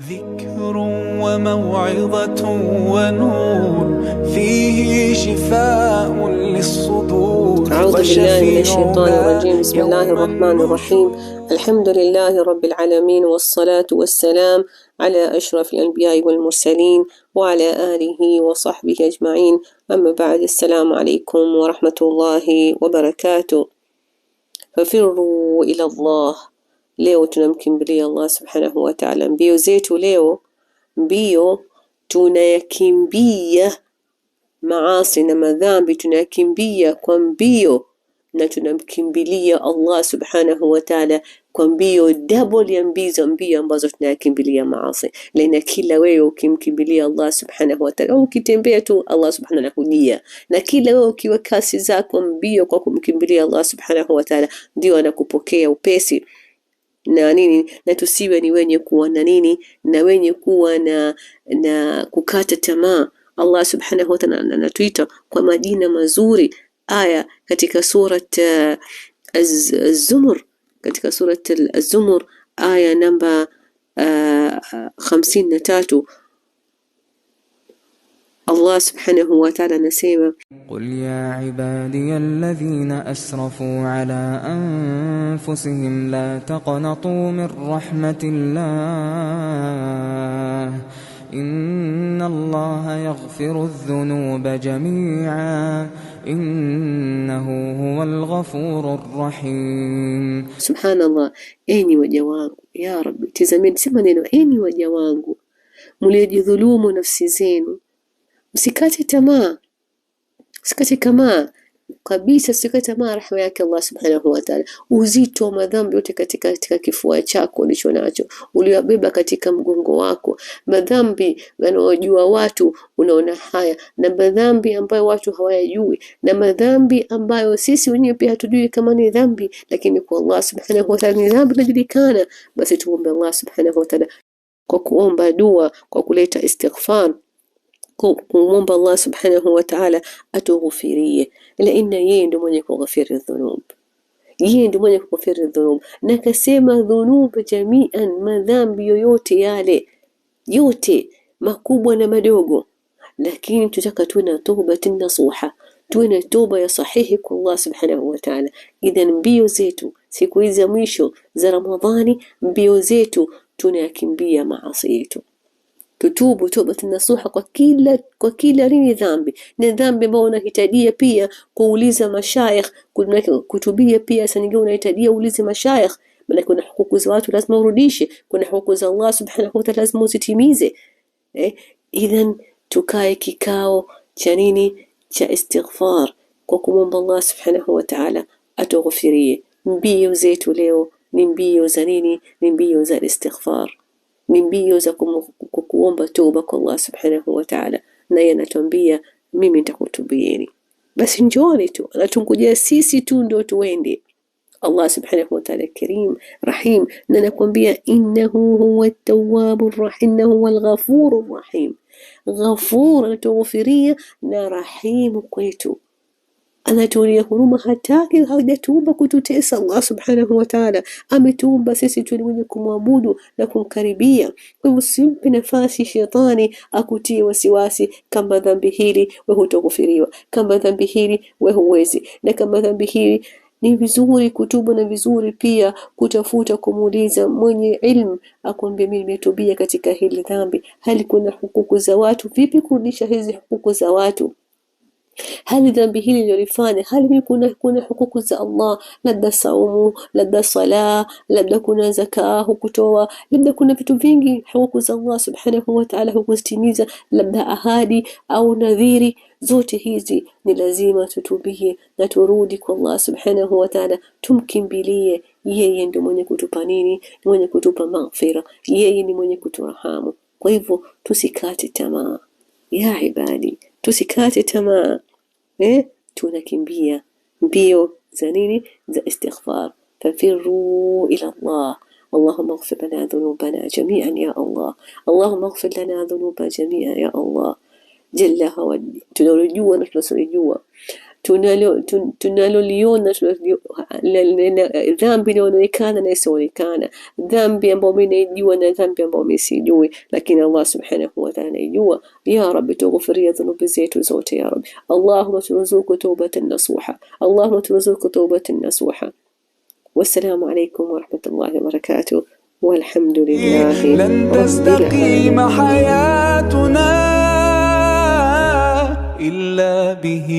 ذكر وموعظة ونور فيه شفاء للصدور. أعوذ بالله من الشيطان الرجيم. بسم الله الرحمن الرحيم. الحمد لله رب العالمين، والصلاة والسلام على أشرف الأنبياء والمرسلين وعلى آله وصحبه أجمعين. أما بعد، السلام عليكم ورحمة الله وبركاته. ففروا إلى الله. Leo tunamkimbilia Allah subhanahu wa ta'ala. Mbio zetu leo, mbio tunayakimbia maasi na madhambi, tunayakimbia kwa mbio, na tunamkimbilia Allah subhanahu wa ta'ala kwa mbio double ya mbio ambazo tunayakimbilia maasi. Lina kila wewe ukimkimbilia Allah subhanahu wa ta'ala, ukitembea tu Allah subhanahu anakujia, na kila wewe ukiwa kasi zako mbio kwa kumkimbilia Allah subhanahu wa ta'ala, ndio anakupokea upesi. Na tusiwe ni wenye kuwa na wenye kuwa na kukata tamaa. Allah subhanahu wa ta'ala anatuita kwa majina mazuri. Aya katika surat Az-Zumur, katika surat Az-Zumur aya namba 53, Allah subhanahu wa ta'ala anasema: قل يا عبادي الذين أسرفوا على أنفسهم لا تقنطوا من رحمة الله إن الله يغفر الذنوب جميعا إنه هو الغفور الرحيم. سبحان الله. Enyi waja wangu, ya Rabbi, tazameni, sema neno, enyi waja wangu mliojidhulumu nafsi zenu, msikate tamaa. Sikate tamaa kabisa, sikate tamaa rahma yake Allah subhanahu wa ta'ala. Uzito wa madhambi yote katika kifua chako ulicho nacho, uliyobeba katika mgongo wako, madhambi wanaojua watu unaona haya, na madhambi ambayo watu hawayajui, na madhambi ambayo sisi wenyewe pia hatujui kama ni dhambi, lakini kwa Allah subhanahu wa ta'ala ni dhambi inajulikana. Basi tuombe Allah subhanahu wa ta'ala kwa kuomba dua, kwa kuleta istighfar, kumwomba Allah subhanahu wa ta'ala atughufirie, laina yeye ndiye mwenye kughfiri dhunub, yeye ndiye mwenye kughfiri dhunub. Na kasema dhunub jami'an, madhambi yoyote yale, yote makubwa na madogo, lakini tutaka tuwe na toba nasuha, tuwe na toba ya sahihi kwa Allah subhanahu wa ta'ala. Idhan mbio zetu siku hizi za mwisho za Ramadhani, mbio zetu tunayakimbia maasi yetu. Tutubu toba nasuha kwa kila dhambi, na dhambi ambayo unahitajia pia kuuliza mashayikh, kutubia pia saningine unahitajia uulize mashayikh, maana kuna hukuku za watu lazima urudishe, kuna hukuku za Allah subhanahu wa ta'ala lazima uzitimize. Idhan tukae kikao cha istighfar kwa kumwomba Allah subhanahu wa ta'ala atughufirie. Mbio zetu leo ni mbio za ni mbio za istighfar, ni mbio za kuomba toba kwa Allah subhanahu wa ta'ala. Na yeye anatuambia, mimi nitakutubieni. Basi njooni tu, anatungojea sisi tu ndio tuende. Allah subhanahu wa ta'ala karim rahim, na nakwambia innahu huwa at-tawwabur rahim, innahu huwal ghafurur rahim. Ghafur, anatughufiria, na rahimu kwetu, anatuonea huruma, hataki hajatuumba kututesa. Allah subhanahu wa ta'ala ametuumba sisi tu wenye kumwabudu na kumkaribia. Kwa hivyo usimpe nafasi shetani akutie wasiwasi, kama dhambi hili wewe hutaghfiriwa, kama dhambi hili wewe huwezi, na kama dhambi hili ni vizuri kutubu, na vizuri pia kutafuta kumuuliza mwenye ilmu akwambie, mimi nimetubia katika hili dhambi, hali kuna hukuku za watu, vipi kurudisha hizi hukuku za watu? Hali dhambi hili nilifanya, hali kuna hukuku za Allah, labda saumu, labda sala, labda kuna zaka hukutoa, labda kuna vitu vingi hukuku za Allah subhanahu wa ta'ala hukuzitimiza, labda ahadi au nadhiri. Zote hizi ni lazima tutubie na turudi kwa Allah subhanahu wa ta'ala, tumkimbilie yeye. Ndio mwenye kutupa mwenye kutupa maghfira, yeye ni mwenye kuturahamu. Kwa hivyo tusikate tamaa ya ibadi, tusikate tamaa. Tunakimbia mbio za za istighfar. Fafirru ila Allah. اللهم اغفر لنا ذنوبنا جميعا يا الله. اللهم اغفر لنا ذنوبنا جميعا يا الله. جل هو tunarujua na tunasujua, tunaloliona, dhambi inaonekana na isionekana, dhambi ambayo mimi naijua na dhambi ambayo mimi sijui, lakini Allah subhanahu wa ta'ala anajua. Ya Rabbi, tughfiria dhunubi zetu zote ya Rabbi. Allahumma turzuqu tawbatan nasuha, Allahumma turzuqu tawbatan nasuha. Wassalamu alaykum wa rahmatullahi wa barakatuh, والحمد لله لن تستقيم حياتنا إلا به